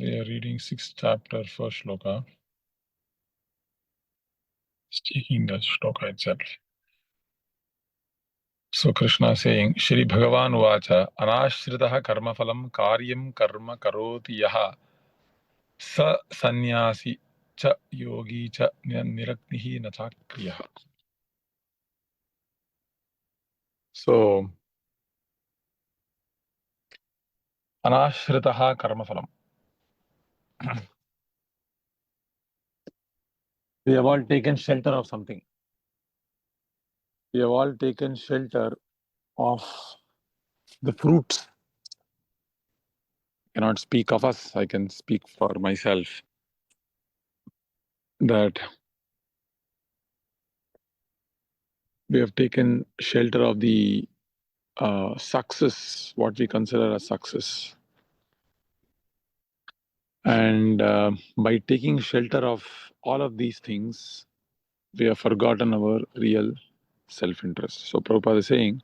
We are reading 6th chapter, first shloka, taking the shloka itself. So Krishna is saying, śrī-bhagavān uvāca, anāśritaḥ karma-phalaṁ kāryaṁ karma karoti yaha sa sannyāsī ca yogī ca niragnir cākriyaḥ. So, anāśritaḥ karma-phalaṁ. We have all taken shelter of something. We have all taken shelter of the fruits. I cannot speak of us, I can speak for myself. That we have taken shelter of the success, what we consider as success. And by taking shelter of all of these things, we have forgotten our real self-interest. So Prabhupada is saying,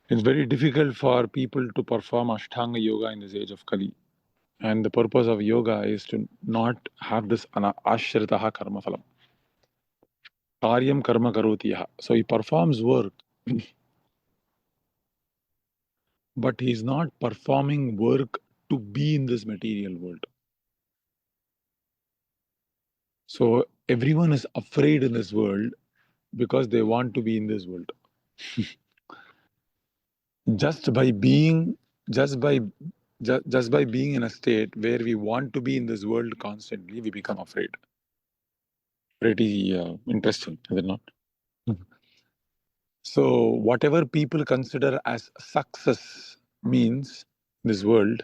it's very difficult for people to perform Ashtanga Yoga in this age of Kali. And the purpose of yoga is to not have this anāśritaḥ karma-phalaṁ. kāryaṁ karma karoti yaha. So he performs work, but he is not performing work to be in this material world. So everyone is afraid in this world because they want to be in this world. just by being in a state where we want to be in this world constantly, we become afraid. Pretty interesting, is it not? So whatever people consider as success means this world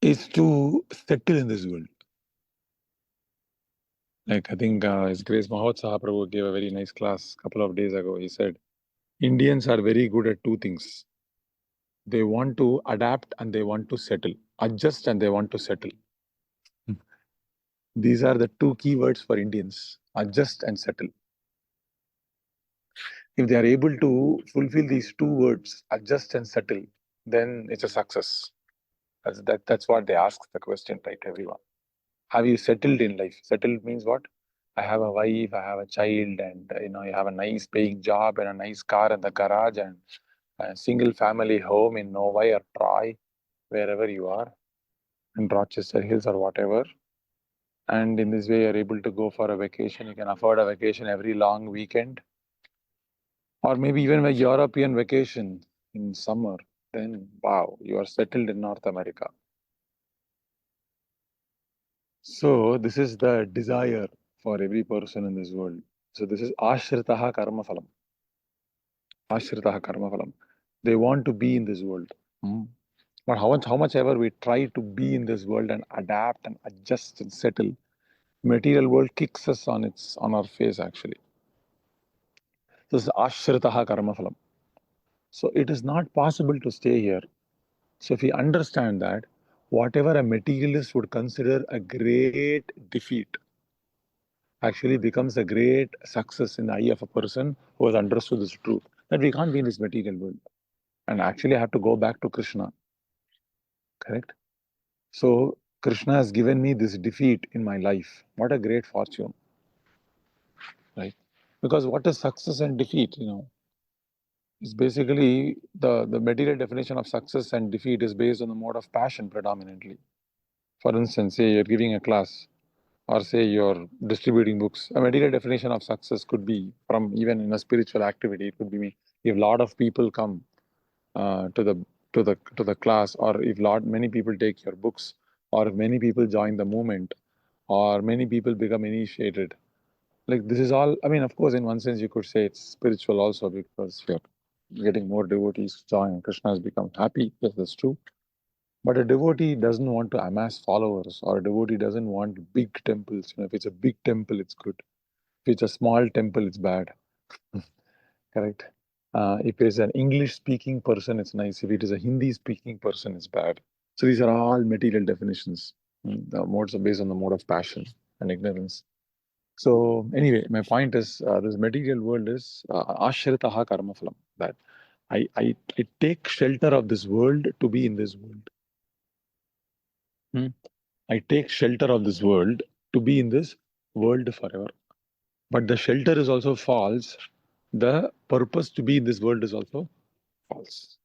is to settle in this world. Like I think His Grace Mahotsaha Prabhu gave a very nice class a couple of days ago. He said, Indians are very good at two things. They want to adapt and they want to settle. Adjust and they want to settle. These are the two key words for Indians, adjust and settle. If they are able to fulfill these two words, adjust and settle, then it's a success. That's what they ask the question, right, everyone. Have you settled in life? Settled means what? I have a wife, I have a child, and you have a nice paying job and a nice car in the garage and a single family home in Novi or Troy, wherever you are, in Rochester Hills or whatever. And in this way, you're able to go for a vacation. You can afford a vacation every long weekend. Or maybe even a European vacation in summer. Then, wow, you are settled in North America. So, this is the desire for every person in this world. So, this is anāśritaḥ karma-phalaṁ. Anāśritaḥ karma-phalaṁ. They want to be in this world. But how much ever we try to be in this world and adapt and adjust and settle, material world kicks us on our face actually. This is anāśritaḥ karma-phalaṁ. So it is not possible to stay here. So if we understand that, whatever a materialist would consider a great defeat actually becomes a great success in the eye of a person who has understood this truth, that we can't be in this material world. And actually I have to go back to Krishna. Correct? So Krishna has given me this defeat in my life. What a great fortune. Right? Because what is success and defeat, is basically the material definition of success and defeat is based on the mode of passion predominantly. For instance, say you're giving a class or say you're distributing books. A material definition of success could be from even in a spiritual activity. It could be if a lot of people come to the class, or if many people take your books, or if many people join the movement, or many people become initiated. Like this is all, I mean, of course, in one sense you could say it's spiritual also because you're getting more devotees join. Krishna has become happy. Yes, that's true. But a devotee doesn't want to amass followers, or a devotee doesn't want big temples. If it's a big temple, it's good. If it's a small temple, it's bad. Correct? If it's an English-speaking person, it's nice. If it is a Hindi-speaking person, it's bad. So these are all material definitions. The modes are based on the mode of passion and ignorance. So anyway, my point is this material world is anāśritaḥ karma-phalaṁ. That I take shelter of this world to be in this world. I take shelter of this world to be in this world forever. But the shelter is also false. The purpose to be in this world is also false.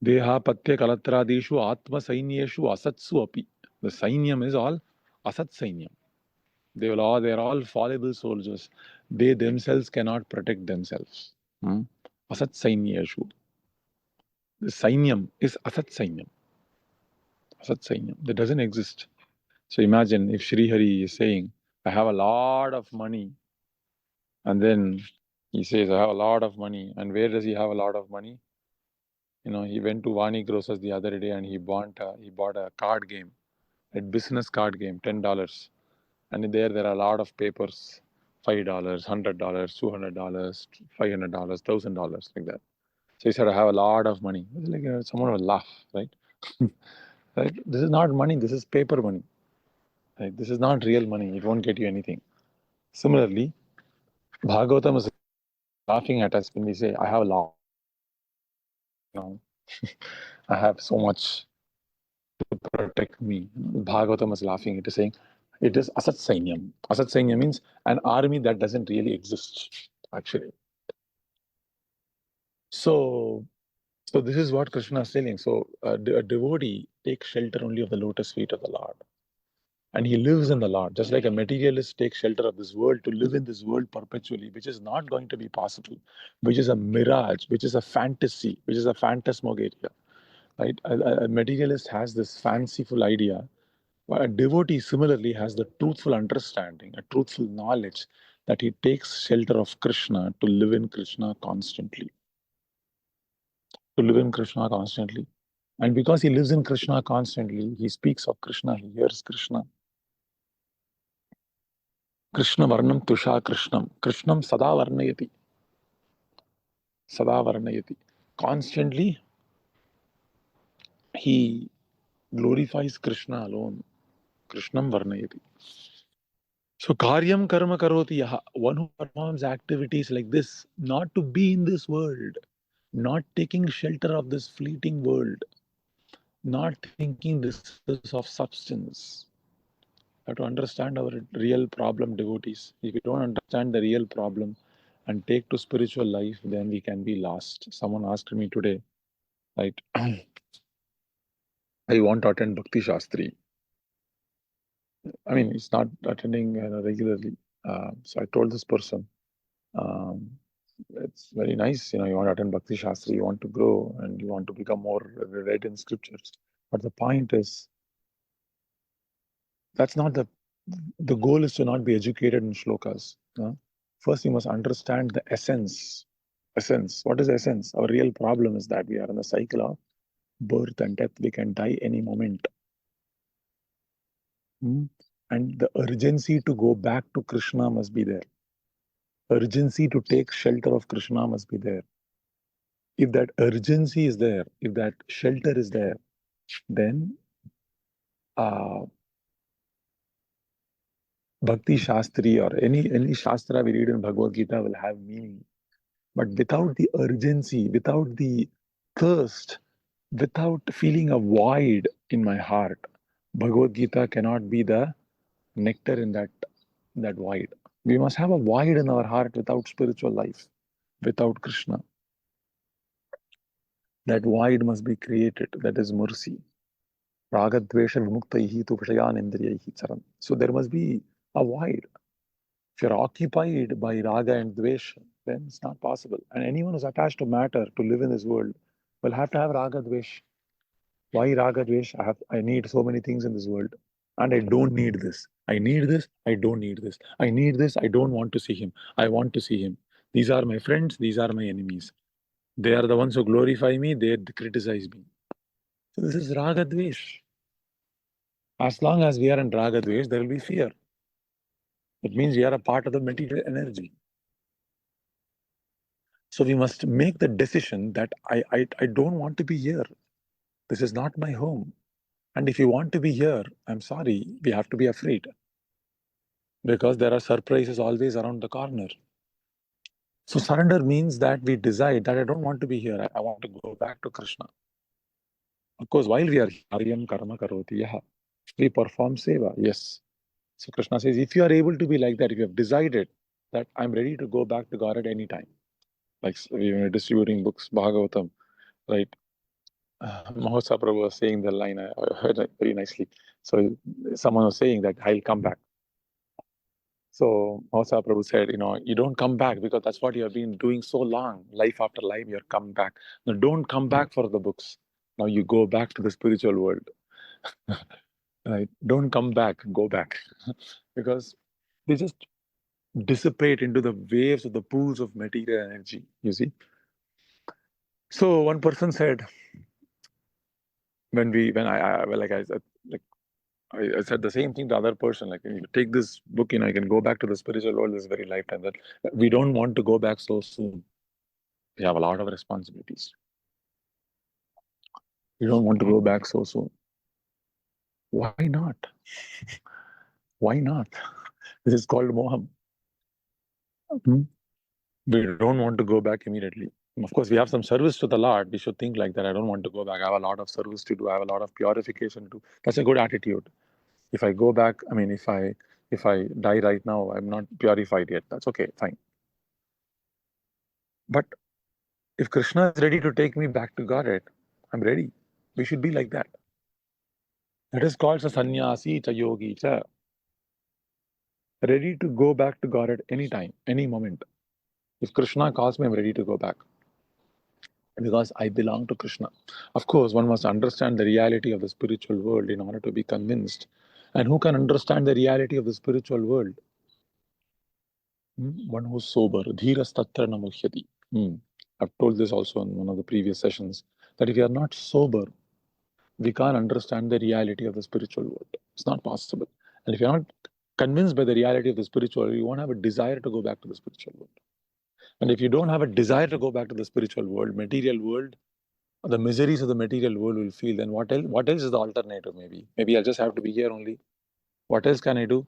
Deha patya kalatradeshu atma sainyeshu asatsu api. The sainyam is all asat sainyam. They are all fallible soldiers. They themselves cannot protect themselves. Asat sainyeshu. The sainyam is asat sainyam. Asat sainyam. That doesn't exist. So imagine if Sri Hari is saying, I have a lot of money, and then he says, I have a lot of money. And where does he have a lot of money? He went to Vani Grocers the other day and he bought a card game, a business card game, $10. And there are a lot of papers, $5, $100, $200, $500, $1,000, like that. So he said, I have a lot of money. It's like someone will laugh, right? Right? This is not money, this is paper money. Right? This is not real money. It won't get you anything. Similarly, Bhagavatam is laughing at us when we say, I have a lot. I have so much to protect me. Bhagavatam is laughing. It is saying, it is asat sainyam. Asat sainyam means an army that doesn't really exist, actually. So this is what Krishna is saying. So a devotee takes shelter only of the lotus feet of the Lord. And he lives in the Lord, just like a materialist takes shelter of this world to live in this world perpetually, which is not going to be possible, which is a mirage, which is a fantasy, which is a phantasmagoria. Right? A materialist has this fanciful idea. But a devotee similarly has the truthful understanding, a truthful knowledge that he takes shelter of Krishna to live in Krishna constantly. To live in Krishna constantly. And because he lives in Krishna constantly, he speaks of Krishna, he hears Krishna. Krishna varnam tusha Krishnam. Krishnam sada varnayati. Sada varnayati. Constantly, he glorifies Krishna alone. Krishnam varnayati. So kāryaṁ karma karoti yaha. One who performs activities like this, not to be in this world, not taking shelter of this fleeting world, not thinking this is of substance. We have to understand our real problem, devotees. If we don't understand the real problem and take to spiritual life, then we can be lost. Someone asked me today, right? I want to attend Bhakti Shastri. I mean, it's not attending regularly. So I told this person, it's very nice, you want to attend Bhakti Shastri, you want to grow and you want to become more read in scriptures. But the point is, that's not the goal is to not be educated in shlokas. First, you must understand the essence. Essence. What is essence? Our real problem is that we are in the cycle of birth and death. We can die any moment. And the urgency to go back to Krishna must be there. Urgency to take shelter of Krishna must be there. If that urgency is there, if that shelter is there, then Bhakti Shastri or any Shastra we read in Bhagavad Gita will have meaning. But without the urgency, without the thirst, without feeling a void in my heart, Bhagavad Gita cannot be the nectar in that void. We must have a void in our heart without spiritual life, without Krishna. That void must be created. That is mercy. Raga dvesha vimuktaihi tu vishayan indriyaihi charan. So there must be a void. If you're occupied by raga and dvesha, then it's not possible. And anyone who's attached to matter to live in this world will have to have raga dvesh. Why raga dvesh? I need so many things in this world, and I don't need this. I need this. I don't need this. I need this. I don't want to see him. I want to see him. These are my friends. These are my enemies. They are the ones who glorify me. They criticize me. So this is raga dvesh. As long as we are in raga dvesh, there will be fear. It means we are a part of the material energy. So we must make the decision that I don't want to be here. This is not my home. And if you want to be here, I'm sorry, we have to be afraid. Because there are surprises always around the corner. So surrender means that we decide that I don't want to be here. I want to go back to Krishna. Of course, while we are kāryaṁ karma karoti, we perform seva. Yes. So Krishna says, if you are able to be like that, if you have decided that I'm ready to go back to God at any time, like we were distributing books, Bhagavatam, right? Mahotsa Prabhu was saying the line, I heard it very nicely. So someone was saying that I'll come back. So Mahotsa Prabhu said, you don't come back because that's what you have been doing so long. Life after life, you're coming back. Now don't come back for the books. Now you go back to the spiritual world. Right? Don't come back, go back. Because they just dissipate into the waves of the pools of material energy, you see. So one person said, I said the same thing to the other person, like, you take this book, I can go back to the spiritual world this very lifetime. That we don't want to go back so soon. We have a lot of responsibilities. We don't want to go back so soon. Why not? Why not? This is called moham. We don't want to go back immediately. Of course, we have some service to the Lord. We should think like that. I don't want to go back. I have a lot of service to do. I have a lot of purification to do. That's a good attitude. If I go back, if I die right now, I'm not purified yet. That's okay, fine. But if Krishna is ready to take me back to Godhead, I'm ready. We should be like that. That is called a sannyāsī cha yogī cha. Ready to go back to Godhead anytime, any moment. If Krishna calls me, I'm ready to go back. Because I belong to Krishna. Of course, one must understand the reality of the spiritual world in order to be convinced. And who can understand the reality of the spiritual world? One who's sober. Dhiras tatra na muhyati. I've told this also in one of the previous sessions, that if you are not sober, we can't understand the reality of the spiritual world. It's not possible. And if you're not convinced by the reality of the spiritual world, you won't have a desire to go back to the spiritual world. And if you don't have a desire to go back to the spiritual world, material world, the miseries of the material world will feel, then what else? What else is the alternative? Maybe I'll just have to be here only. What else can I do?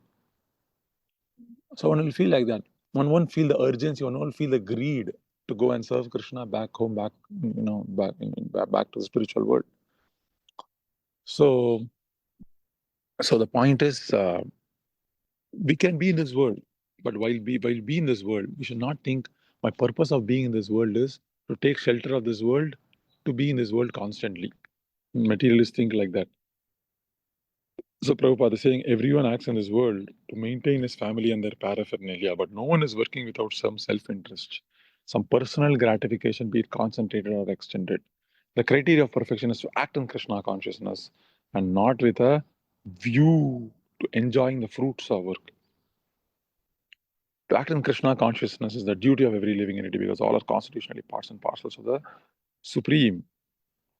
So one will feel like that. One won't feel the urgency. One won't feel the greed to go and serve Krishna back home, back back to the spiritual world. So the point is, we can be in this world, but while be in this world, we should not think my purpose of being in this world is to take shelter of this world, to be in this world constantly. Materialists think like that. So Prabhupada is saying everyone acts in this world to maintain his family and their paraphernalia, but no one is working without some self-interest, some personal gratification, be it concentrated or extended. The criteria of perfection is to act in Krishna consciousness and not with a view to enjoying the fruits of work. To act in Krishna consciousness is the duty of every living entity because all are constitutionally parts and parcels of the Supreme.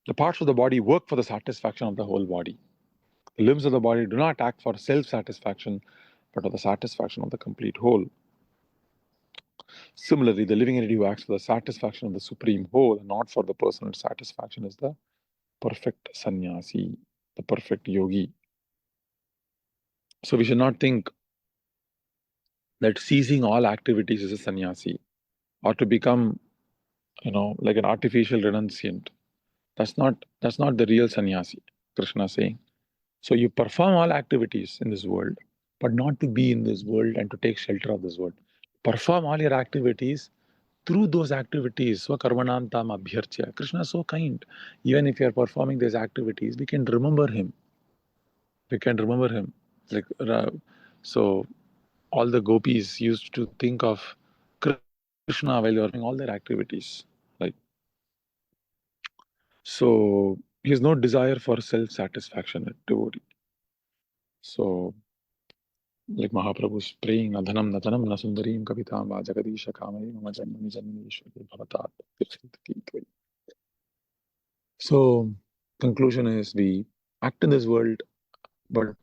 The parts of the body work for the satisfaction of the whole body. The limbs of the body do not act for self-satisfaction, but for the satisfaction of the complete whole. Similarly, the living entity who acts for the satisfaction of the supreme whole and not for the personal satisfaction is the perfect sannyāsī, the perfect yogi. So we should not think that ceasing all activities is a sannyāsī or to become, like an artificial renunciant. That's not the real sannyāsī, Krishna is saying. So you perform all activities in this world, but not to be in this world and to take shelter of this world. Perform all your activities. Through those activities, swakarmanam tam abhyarchya. Krishna is so kind. Even if you are performing these activities, we can remember him. We can remember him. So all the gopis used to think of Krishna while they were doing all their activities. So he has no desire for self-satisfaction, a devotee. So like Mahaprabhu is praying, Nadhanam Natanam Nasundarim Kavitam Vajagadisha Kamari Mama Janmani Janmanishwari Bhavatat. So conclusion is we act in this world, but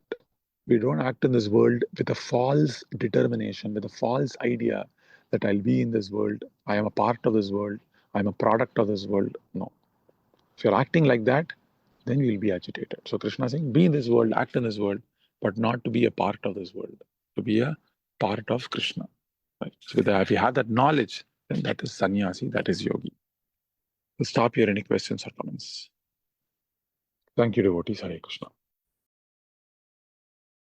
we don't act in this world with a false determination, with a false idea that I'll be in this world, I am a part of this world, I'm a product of this world. No. If you're acting like that, then you will be agitated. So Krishna is saying, be in this world, act in this world, but not to be a part of this world, to be a part of Krishna. Right? So if you have that knowledge, then that is sannyāsī, that is yogi. We'll stop here. Any questions or comments? Thank you, devotees. Hare Krishna.